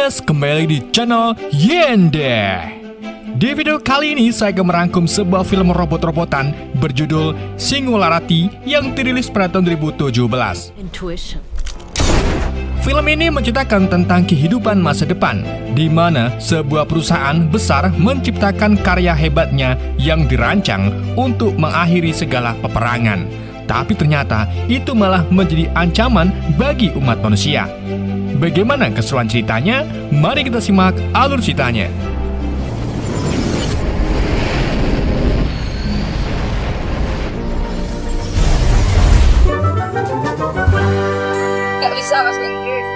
Elias kembali di channel Yende. Di video kali ini saya akan merangkum sebuah film robot-robotan berjudul Singularity yang dirilis pada tahun 2017. Intuition. Film ini menceritakan tentang kehidupan masa depan, di mana sebuah perusahaan besar menciptakan karya hebatnya yang dirancang untuk mengakhiri segala peperangan. Tapi ternyata itu malah menjadi ancaman bagi umat manusia. Bagaimana keseruan ceritanya? Mari kita simak alur ceritanya. Gak bisa bahasa Inggris.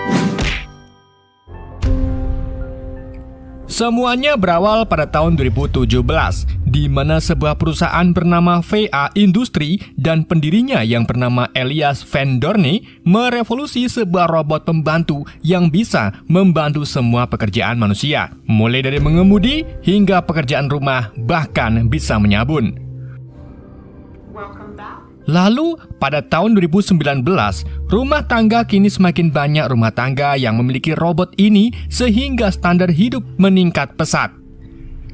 Semuanya berawal pada tahun 2017, di mana sebuah perusahaan bernama VA Industry dan pendirinya yang bernama Elias Van Doorne merevolusi sebuah robot pembantu yang bisa membantu semua pekerjaan manusia, mulai dari mengemudi hingga pekerjaan rumah, bahkan bisa menyabun. Lalu, pada tahun 2019, rumah tangga kini semakin banyak rumah tangga yang memiliki robot ini sehingga standar hidup meningkat pesat.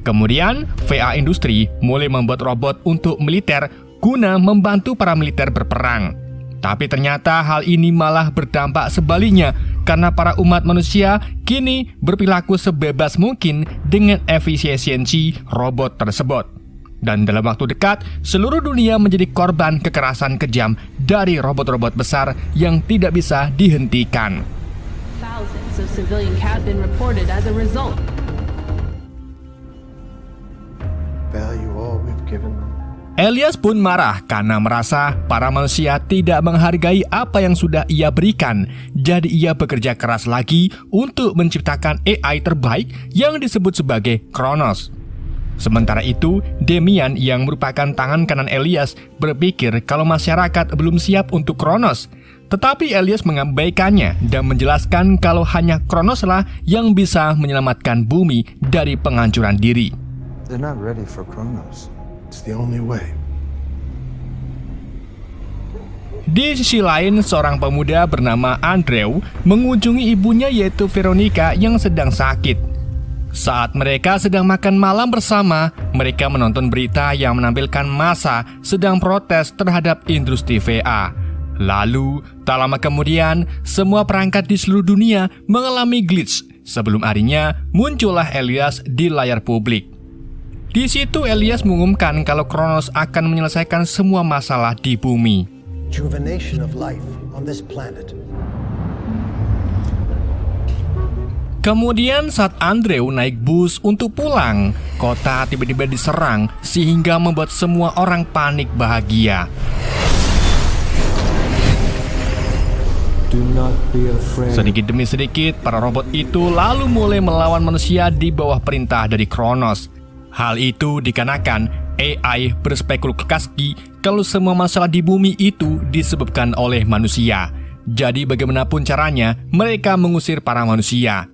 Kemudian, VA Industry mulai membuat robot untuk militer guna membantu para militer berperang. Tapi ternyata hal ini malah berdampak sebaliknya karena para umat manusia kini berperilaku sebebas mungkin dengan efisiensi robot tersebut. Dan dalam waktu dekat, seluruh dunia menjadi korban kekerasan kejam dari robot-robot besar yang tidak bisa dihentikan. Thousands of civilian have been reported as a result. Value all we've given them. Elias pun marah karena merasa para manusia tidak menghargai apa yang sudah ia berikan. Jadi ia bekerja keras lagi untuk menciptakan AI terbaik yang disebut sebagai Kronos. Sementara itu, Demian yang merupakan tangan kanan Elias berpikir kalau masyarakat belum siap untuk Kronos. Tetapi Elias mengabaikannya dan menjelaskan kalau hanya Kronoslah yang bisa menyelamatkan bumi dari penghancuran diri. They're not ready for Kronos. It's the only way. Di sisi lain, seorang pemuda bernama Andrew mengunjungi ibunya yaitu Veronica yang sedang sakit. Saat mereka sedang makan malam bersama, mereka menonton berita yang menampilkan massa sedang protes terhadap industri VA. Lalu, tak lama kemudian, semua perangkat di seluruh dunia mengalami glitch. Sebelum harinya, muncullah Elias di layar publik. Di situ Elias mengumumkan kalau Kronos akan menyelesaikan semua masalah di bumi. Rejuvenation of life on this planet. Kemudian saat Andrew naik bus untuk pulang, kota tiba-tiba diserang sehingga membuat semua orang panik bahagia. Do not be afraid. Sedikit demi sedikit, para robot itu lalu mulai melawan manusia di bawah perintah dari Kronos. Hal itu dikarenakan AI berspekulasi kalau semua masalah di bumi itu disebabkan oleh manusia. Jadi bagaimanapun caranya, mereka mengusir para manusia.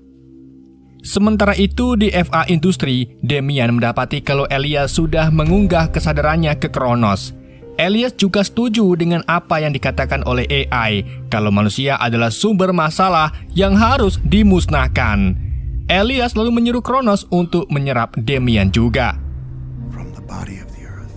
Sementara itu di FA Industry, Demian mendapati kalau Elias sudah mengunggah kesadarannya ke Kronos. Elias juga setuju dengan apa yang dikatakan oleh AI, kalau manusia adalah sumber masalah yang harus dimusnahkan. Elias lalu menyuruh Kronos untuk menyerap Demian juga. From the body of the earth.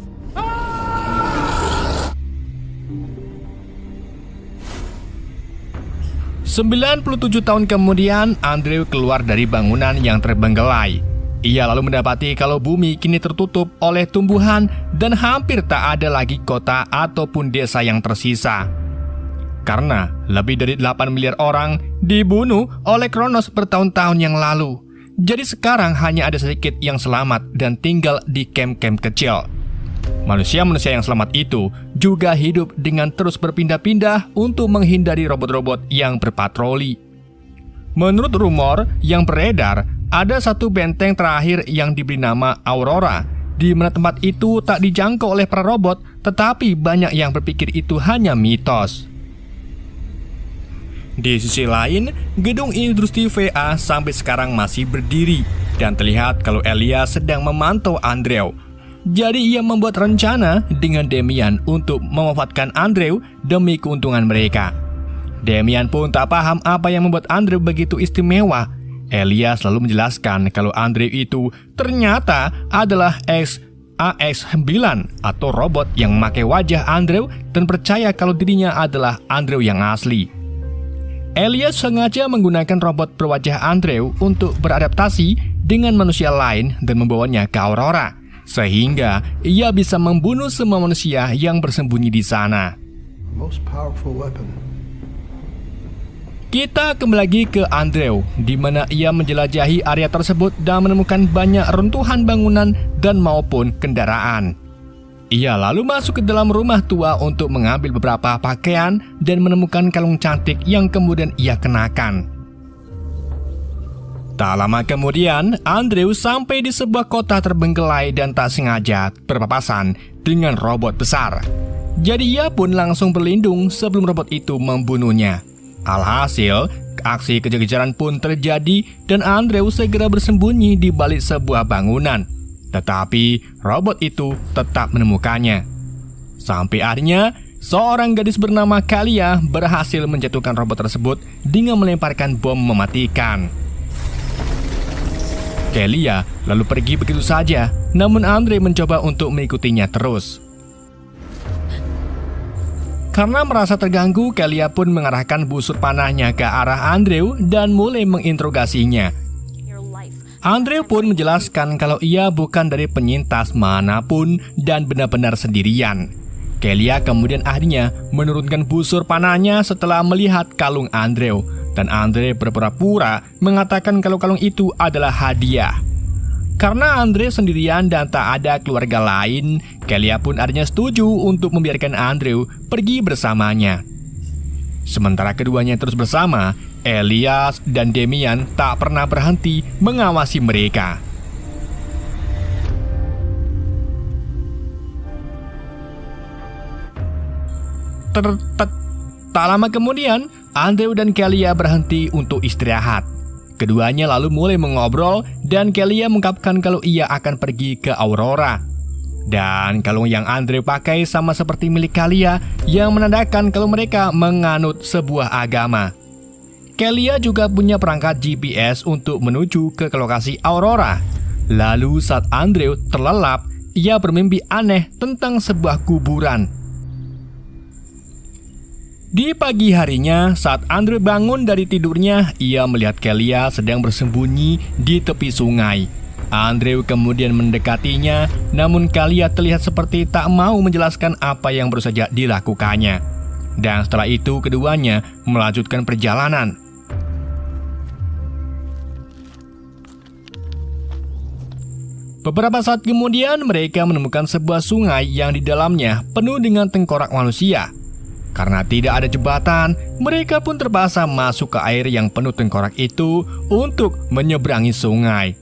97 tahun kemudian, Andrew keluar dari bangunan yang terbengkelai. Ia lalu mendapati kalau bumi kini tertutup oleh tumbuhan dan hampir tak ada lagi kota ataupun desa yang tersisa. Karena lebih dari 8 miliar orang dibunuh oleh Kronos bertahun-tahun yang lalu. Jadi sekarang hanya ada sedikit yang selamat dan tinggal di camp-camp kecil. Manusia-manusia yang selamat itu juga hidup dengan terus berpindah-pindah untuk menghindari robot-robot yang berpatroli. Menurut rumor yang beredar, ada satu benteng terakhir yang diberi nama Aurora, di mana tempat itu tak dijangkau oleh para robot, tetapi banyak yang berpikir itu hanya mitos. Di sisi lain, gedung industri VA sampai sekarang masih berdiri, dan terlihat kalau Elias sedang memantau Andrew. Jadi ia membuat rencana dengan Demian untuk memanfaatkan Andrew demi keuntungan mereka. Demian pun tak paham apa yang membuat Andrew begitu istimewa. Elias lalu menjelaskan kalau Andrew itu ternyata adalah AX9 atau robot yang memakai wajah Andrew dan percaya kalau dirinya adalah Andrew yang asli. Elias sengaja menggunakan robot berwajah Andrew untuk beradaptasi dengan manusia lain dan membawanya ke Aurora, sehingga ia bisa membunuh semua manusia yang bersembunyi di sana. Most powerful weapon. Kita kembali lagi ke Andrew, di mana ia menjelajahi area tersebut dan menemukan banyak runtuhan bangunan dan maupun kendaraan. Ia lalu masuk ke dalam rumah tua untuk mengambil beberapa pakaian dan menemukan kalung cantik yang kemudian ia kenakan. Tak lama kemudian, Andrew sampai di sebuah kota terbengkelai dan tak sengaja berpapasan dengan robot besar. Jadi ia pun langsung berlindung sebelum robot itu membunuhnya. Alhasil, aksi kejar-kejaran pun terjadi dan Andrew segera bersembunyi di balik sebuah bangunan. Tetapi robot itu tetap menemukannya. Sampai akhirnya, seorang gadis bernama Kalia berhasil menjatuhkan robot tersebut dengan melemparkan bom mematikan. Kalia lalu pergi begitu saja, namun Andrew mencoba untuk mengikutinya terus. Karena merasa terganggu, Kalia pun mengarahkan busur panahnya ke arah Andrew dan mulai menginterogasinya. Andrew pun menjelaskan kalau ia bukan dari penyintas manapun dan benar-benar sendirian. Kalia kemudian akhirnya menurunkan busur panahnya setelah melihat kalung Andrew, dan Andrew berpura-pura mengatakan kalau kalung itu adalah hadiah. Karena Andrew sendirian dan tak ada keluarga lain, Kalia pun akhirnya setuju untuk membiarkan Andrew pergi bersamanya. Sementara keduanya terus bersama, Elias dan Damian tak pernah berhenti mengawasi mereka. Tak lama kemudian, Andrew dan Kalia berhenti untuk istirahat. Keduanya lalu mulai mengobrol dan Kalia mengungkapkan kalau ia akan pergi ke Aurora. Dan kalung yang Andrew pakai sama seperti milik Kalia yang menandakan kalau mereka menganut sebuah agama. Kalia juga punya perangkat GPS untuk menuju ke lokasi Aurora. Lalu saat Andrew terlelap, ia bermimpi aneh tentang sebuah kuburan. Di pagi harinya, saat Andrew bangun dari tidurnya, ia melihat Kalia sedang bersembunyi di tepi sungai. Andrew kemudian mendekatinya, namun Kalia terlihat seperti tak mau menjelaskan apa yang baru saja dilakukannya. Dan setelah itu, keduanya melanjutkan perjalanan. Beberapa saat kemudian, mereka menemukan sebuah sungai yang di dalamnya penuh dengan tengkorak manusia. Karena tidak ada jembatan, mereka pun terpaksa masuk ke air yang penuh tengkorak itu untuk menyeberangi sungai.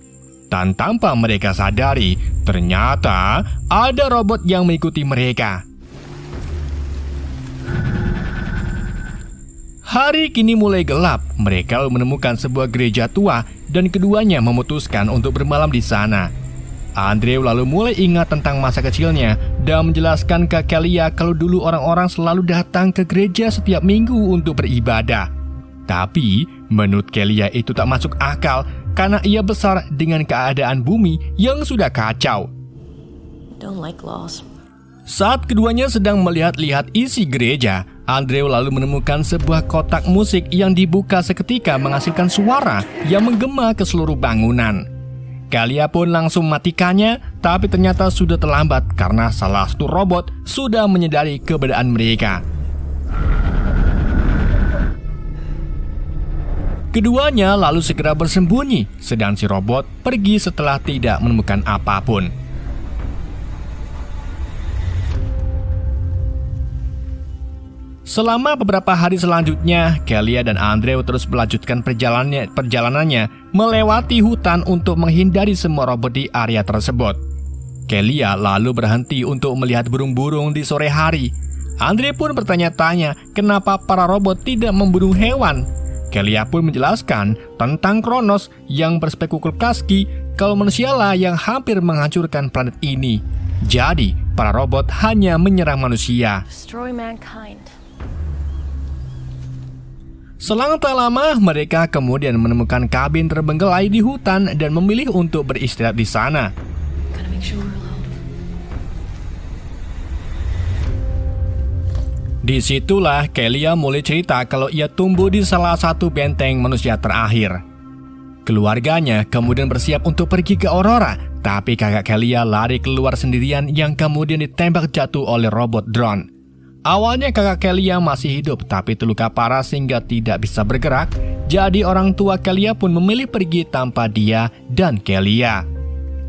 Dan tanpa mereka sadari, ternyata ada robot yang mengikuti mereka. Hari kini mulai gelap, mereka menemukan sebuah gereja tua dan keduanya memutuskan untuk bermalam di sana. Andrew lalu mulai ingat tentang masa kecilnya dan menjelaskan ke Kalia kalau dulu orang-orang selalu datang ke gereja setiap minggu untuk beribadah. Tapi menurut Kalia itu tak masuk akal karena ia besar dengan keadaan bumi yang sudah kacau. Don't like laws. Saat keduanya sedang melihat-lihat isi gereja, Andrew lalu menemukan sebuah kotak musik yang dibuka seketika menghasilkan suara yang menggema ke seluruh bangunan. Kalia pun langsung mematikannya, tapi ternyata sudah terlambat karena salah satu robot sudah menyadari keberadaan mereka. Keduanya lalu segera bersembunyi, sedang si robot pergi setelah tidak menemukan apapun. Selama beberapa hari selanjutnya, Kalia dan Andrew terus melanjutkan perjalanannya melewati hutan untuk menghindari semua robot di area tersebut. Kalia lalu berhenti untuk melihat burung-burung di sore hari. Andrew pun bertanya-tanya kenapa para robot tidak membunuh hewan. Kalia pun menjelaskan tentang Kronos yang berspekulasi kalau manusialah yang hampir menghancurkan planet ini. Jadi, para robot hanya menyerang manusia. Destroy mankind. Selang tak lama, mereka kemudian menemukan kabin terbengkelai di hutan dan memilih untuk beristirahat di sana. Gotta make sure we're alone. Disitulah Kelia mulai cerita kalau ia tumbuh di salah satu benteng manusia terakhir. Keluarganya kemudian bersiap untuk pergi ke Aurora, tapi kakak Kelia lari keluar sendirian yang kemudian ditembak jatuh oleh robot drone. Awalnya kakak Kelia masih hidup tapi terluka parah sehingga tidak bisa bergerak, jadi orang tua Kelia pun memilih pergi tanpa dia dan Kelia.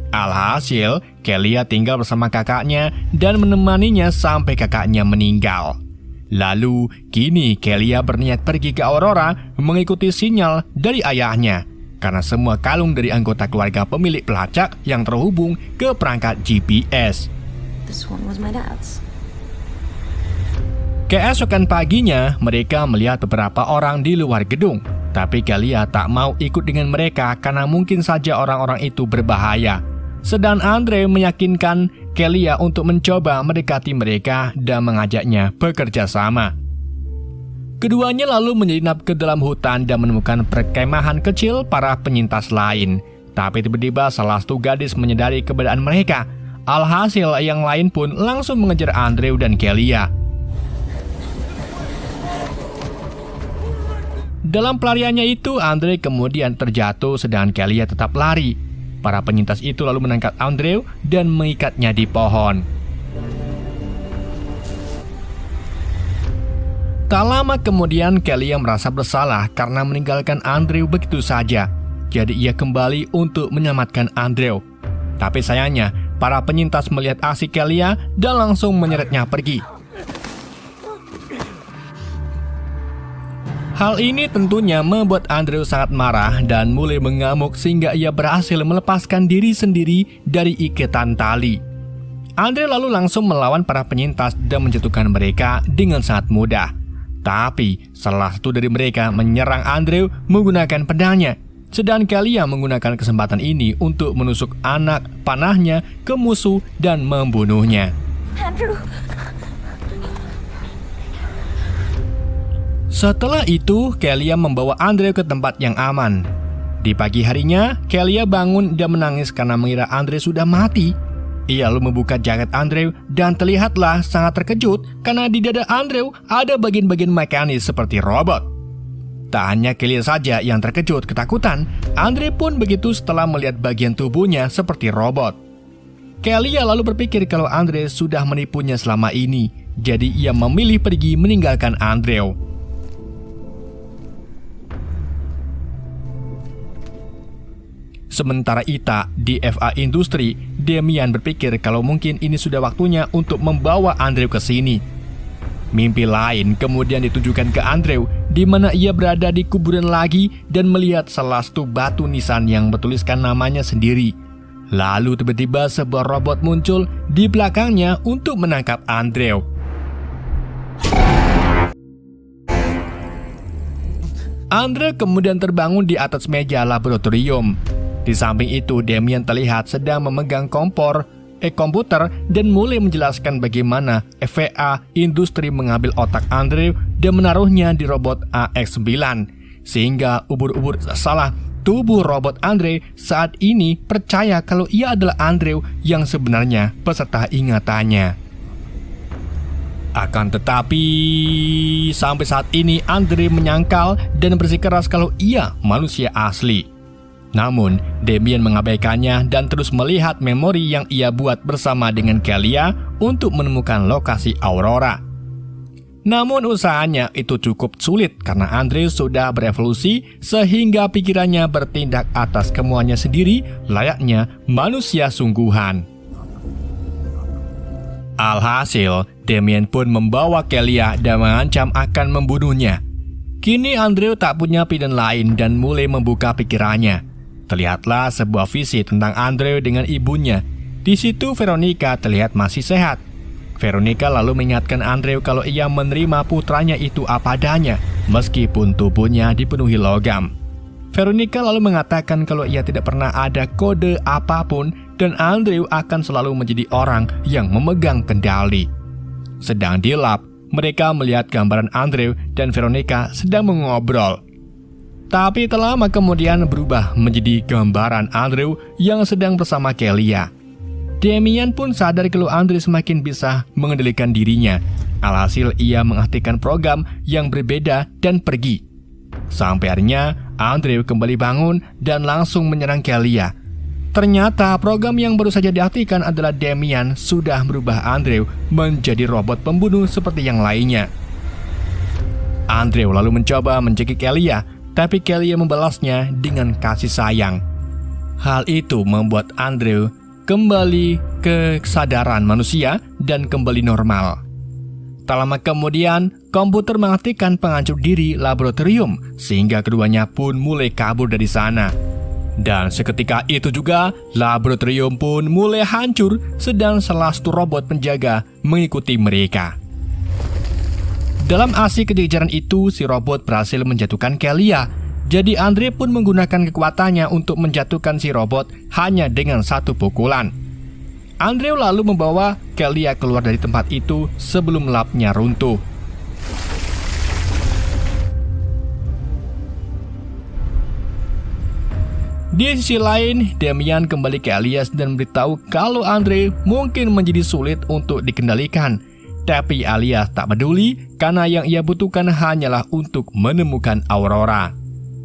Alhasil, Kelia tinggal bersama kakaknya dan menemaninya sampai kakaknya meninggal. Lalu, kini Kelia berniat pergi ke Aurora mengikuti sinyal dari ayahnya, karena semua kalung dari anggota keluarga pemilik pelacak yang terhubung ke perangkat GPS. This one was my dad's. Keesokan paginya, mereka melihat beberapa orang di luar gedung. Tapi Kelia tak mau ikut dengan mereka karena mungkin saja orang-orang itu berbahaya. Sedang Andre meyakinkan Kelia untuk mencoba mendekati mereka dan mengajaknya bekerja sama. Keduanya lalu menyelinap ke dalam hutan dan menemukan perkemahan kecil para penyintas lain. Tapi tiba-tiba salah satu gadis menyadari keberadaan mereka. Alhasil yang lain pun langsung mengejar Andrew dan Kelia. Dalam pelariannya itu, Andre kemudian terjatuh sedangkan Kelia tetap lari. Para penyintas itu lalu menangkap Andrew dan mengikatnya di pohon. Tak lama kemudian, Kelia merasa bersalah karena meninggalkan Andrew begitu saja. Jadi ia kembali untuk menyelamatkan Andrew. Tapi sayangnya, para penyintas melihat aksi Kelia dan langsung menyeretnya pergi. Hal ini tentunya membuat Andrew sangat marah dan mulai mengamuk sehingga ia berhasil melepaskan diri sendiri dari ikatan tali. Andrew lalu langsung melawan para penyintas dan menjatuhkan mereka dengan sangat mudah. Tapi salah satu dari mereka menyerang Andrew menggunakan pedangnya. Sedang Kelia menggunakan kesempatan ini untuk menusuk anak panahnya ke musuh dan membunuhnya. Andrew. Setelah itu, Kelia membawa Andrew ke tempat yang aman. Di pagi harinya, Kelia bangun dan menangis karena mengira Andrew sudah mati. Ia lalu membuka jaket Andrew dan terlihatlah sangat terkejut karena di dada Andrew ada bagian-bagian mekanis seperti robot. Tak hanya Kelia saja yang terkejut ketakutan, Andrew pun begitu setelah melihat bagian tubuhnya seperti robot. Kelia lalu berpikir kalau Andrew sudah menipunya selama ini, jadi ia memilih pergi meninggalkan Andrew. Sementara Ita di FA Industri, Damian berpikir kalau mungkin ini sudah waktunya untuk membawa Andrew ke sini. Mimpi lain kemudian ditujukan ke Andrew, di mana ia berada di kuburan lagi dan melihat salah satu batu nisan yang bertuliskan namanya sendiri. Lalu tiba-tiba sebuah robot muncul di belakangnya untuk menangkap Andrew. Andrew kemudian terbangun di atas meja laboratorium. Di samping itu, Damian terlihat sedang memegang komputer dan mulai menjelaskan bagaimana FA Industri mengambil otak Andrew dan menaruhnya di robot AX9. Sehingga tubuh robot Andrew saat ini percaya kalau ia adalah Andrew yang sebenarnya beserta ingatannya. Akan tetapi, sampai saat ini Andrew menyangkal dan bersikeras kalau ia manusia asli. Namun, Damian mengabaikannya dan terus melihat memori yang ia buat bersama dengan Kelia untuk menemukan lokasi Aurora. Namun usahanya itu cukup sulit karena Andrew sudah berevolusi sehingga pikirannya bertindak atas kemauannya sendiri layaknya manusia sungguhan. Alhasil, Damian pun membawa Kelia dan mengancam akan membunuhnya. Kini Andrew tak punya pilihan lain dan mulai membuka pikirannya. Terlihatlah sebuah visi tentang Andrew dengan ibunya. Di situ Veronica terlihat masih sehat. Veronica lalu mengingatkan Andrew kalau ia menerima putranya itu apa adanya, meskipun tubuhnya dipenuhi logam. Veronica lalu mengatakan kalau ia tidak pernah ada kode apapun dan Andrew akan selalu menjadi orang yang memegang kendali. Sedang di lab, mereka melihat gambaran Andrew dan Veronica sedang mengobrol. Tapi tak lama kemudian berubah menjadi gambaran Andrew yang sedang bersama Kelia. Damian pun sadar kalau Andrew semakin bisa mengendalikan dirinya. Alhasil ia menghentikan program yang berbeda dan pergi. Sampai akhirnya Andrew kembali bangun dan langsung menyerang Kelia. Ternyata program yang baru saja diaktifkan adalah Damian sudah merubah Andrew menjadi robot pembunuh seperti yang lainnya. Andrew lalu mencoba mencekik Kelia, tapi Kelia membalasnya dengan kasih sayang. Hal itu membuat Andrew kembali ke kesadaran manusia dan kembali normal. Tak lama kemudian, komputer mengaktifkan penghancur diri laboratorium sehingga keduanya pun mulai kabur dari sana. Dan seketika itu juga, laboratorium pun mulai hancur sedang salah satu robot penjaga mengikuti mereka. Dalam aksi kejar-kejaran itu, si robot berhasil menjatuhkan Kelia. Jadi Andre pun menggunakan kekuatannya untuk menjatuhkan si robot hanya dengan satu pukulan. Andre lalu membawa Kelia keluar dari tempat itu sebelum labnya runtuh. Di sisi lain, Damian kembali ke Alias dan memberitahu kalau Andre mungkin menjadi sulit untuk dikendalikan. Tapi Alias tak peduli karena yang ia butuhkan hanyalah untuk menemukan Aurora.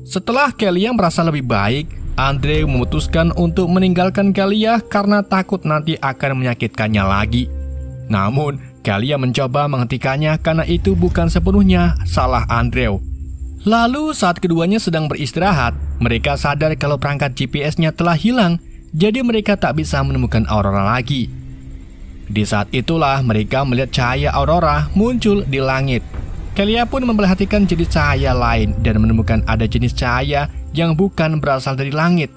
Setelah Kelia merasa lebih baik, Andre memutuskan untuk meninggalkan Kelia karena takut nanti akan menyakitkannya lagi. Namun, Kelia mencoba menghentikannya karena itu bukan sepenuhnya salah Andre. Lalu saat keduanya sedang beristirahat, mereka sadar kalau perangkat GPS-nya telah hilang, jadi mereka tak bisa menemukan Aurora lagi. Di saat itulah mereka melihat cahaya Aurora muncul di langit. Kelia pun memperhatikan jenis cahaya lain dan menemukan ada jenis cahaya yang bukan berasal dari langit.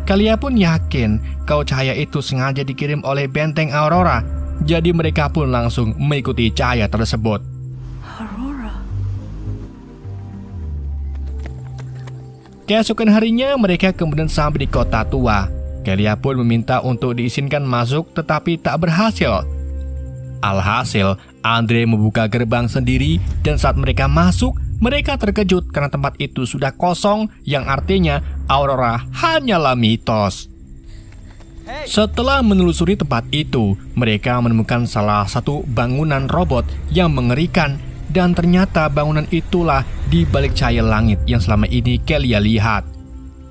Kelia pun yakin kalau cahaya itu sengaja dikirim oleh benteng Aurora, jadi mereka pun langsung mengikuti cahaya tersebut. Aurora. Keesokan harinya mereka kemudian sampai di kota tua. Kelia pun meminta untuk diizinkan masuk tetapi tak berhasil. Alhasil, Andre membuka gerbang sendiri dan saat mereka masuk, mereka terkejut karena tempat itu sudah kosong yang artinya Aurora hanyalah mitos. Setelah menelusuri tempat itu, mereka menemukan salah satu bangunan robot yang mengerikan dan ternyata bangunan itulah di balik cahaya langit yang selama ini Kelia lihat.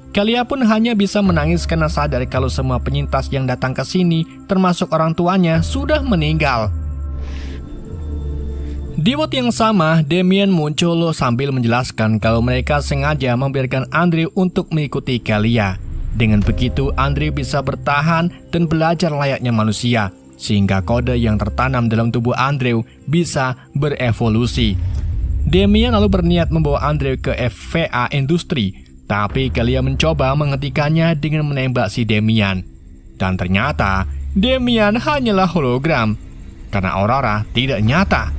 Kelia pun hanya bisa menangis karena sadar kalau semua penyintas yang datang ke sini, termasuk orang tuanya, sudah meninggal. Di waktu yang sama, Damian muncul sambil menjelaskan kalau mereka sengaja membiarkan Andre untuk mengikuti Kelia. Dengan begitu, Andre bisa bertahan dan belajar layaknya manusia, sehingga kode yang tertanam dalam tubuh Andre bisa berevolusi. Damian lalu berniat membawa Andre ke FVA Industri, tapi Kelia mencoba menghentikannya dengan menembak si Damian. Dan ternyata, Damian hanyalah hologram, karena Aurora tidak nyata.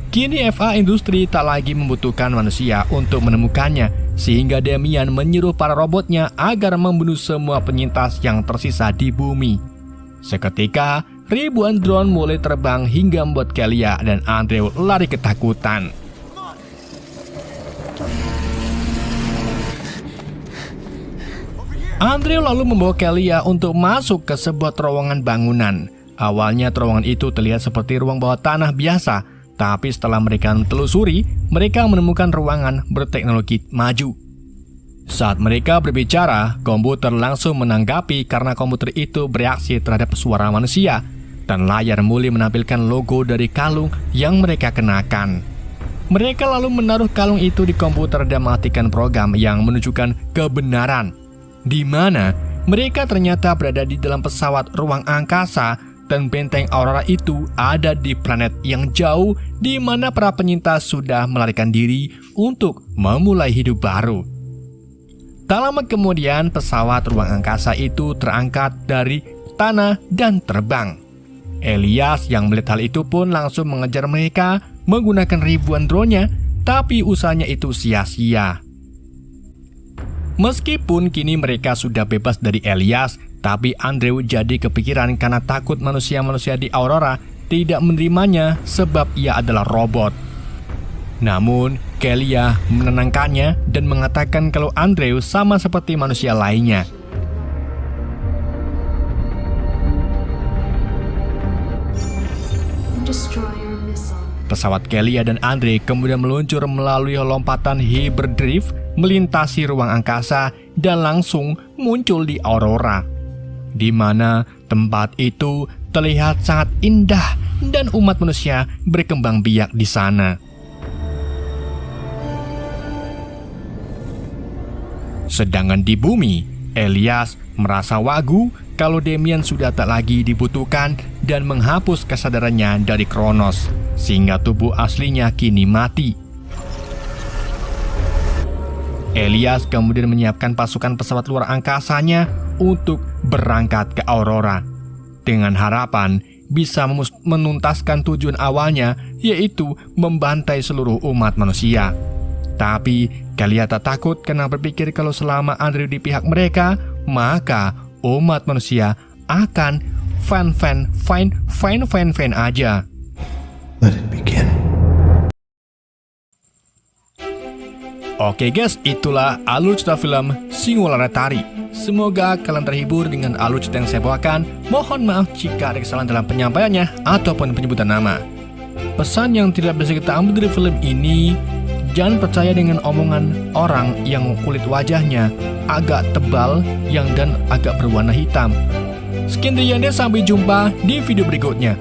Kini FA Industri tak lagi membutuhkan manusia untuk menemukannya, sehingga Damian menyuruh para robotnya agar membunuh semua penyintas yang tersisa di bumi. Seketika, ribuan drone mulai terbang hingga membuat Kelia dan Andre lari ketakutan. Andre lalu membawa Kelia untuk masuk ke sebuah terowongan bangunan. Awalnya terowongan itu terlihat seperti ruang bawah tanah biasa, tapi setelah mereka telusuri, mereka menemukan ruangan berteknologi maju. Saat mereka berbicara, komputer langsung menanggapi karena komputer itu bereaksi terhadap suara manusia, dan layar mulai menampilkan logo dari kalung yang mereka kenakan. Mereka lalu menaruh kalung itu di komputer dan mematikan program yang menunjukkan kebenaran, di mana mereka ternyata berada di dalam pesawat ruang angkasa dan benteng Aurora itu ada di planet yang jauh di mana para penyintas sudah melarikan diri untuk memulai hidup baru. Tak lama kemudian pesawat ruang angkasa itu terangkat dari tanah dan terbang. Elias yang melihat hal itu pun langsung mengejar mereka menggunakan ribuan drone-nya, tapi usahanya itu sia-sia. Meskipun kini mereka sudah bebas dari Elias, tapi Andrew jadi kepikiran karena takut manusia-manusia di Aurora tidak menerimanya sebab ia adalah robot. Namun, Kelia menenangkannya dan mengatakan kalau Andrew sama seperti manusia lainnya. Destroyer missile. Pesawat Kelia dan Andre kemudian meluncur melalui lompatan hyperdrive, melintasi ruang angkasa, dan langsung muncul di Aurora, di mana tempat itu terlihat sangat indah dan umat manusia berkembang biak di sana. Sedangkan di bumi, Elias merasa wagu kalau Damien sudah tak lagi dibutuhkan dan menghapus kesadarannya dari Kronos, sehingga tubuh aslinya kini mati. Elias kemudian menyiapkan pasukan pesawat luar angkasanya untuk berangkat ke Aurora, dengan harapan bisa menuntaskan tujuan awalnya, yaitu membantai seluruh umat manusia. Tapi Kelia tak takut karena berpikir kalau selama Andrew di pihak mereka, maka umat manusia akan fine aja. Let it begin. Oke guys, itulah alur cerita film Singular Tari. Semoga kalian terhibur dengan alur cerita yang saya bawakan. Mohon maaf jika ada kesalahan dalam penyampaiannya ataupun penyebutan nama. Pesan yang tidak bisa kita ambil dari film ini, jangan percaya dengan omongan orang yang kulit wajahnya agak tebal dan agak berwarna hitam. Sekian dari Anda, sampai jumpa di video berikutnya.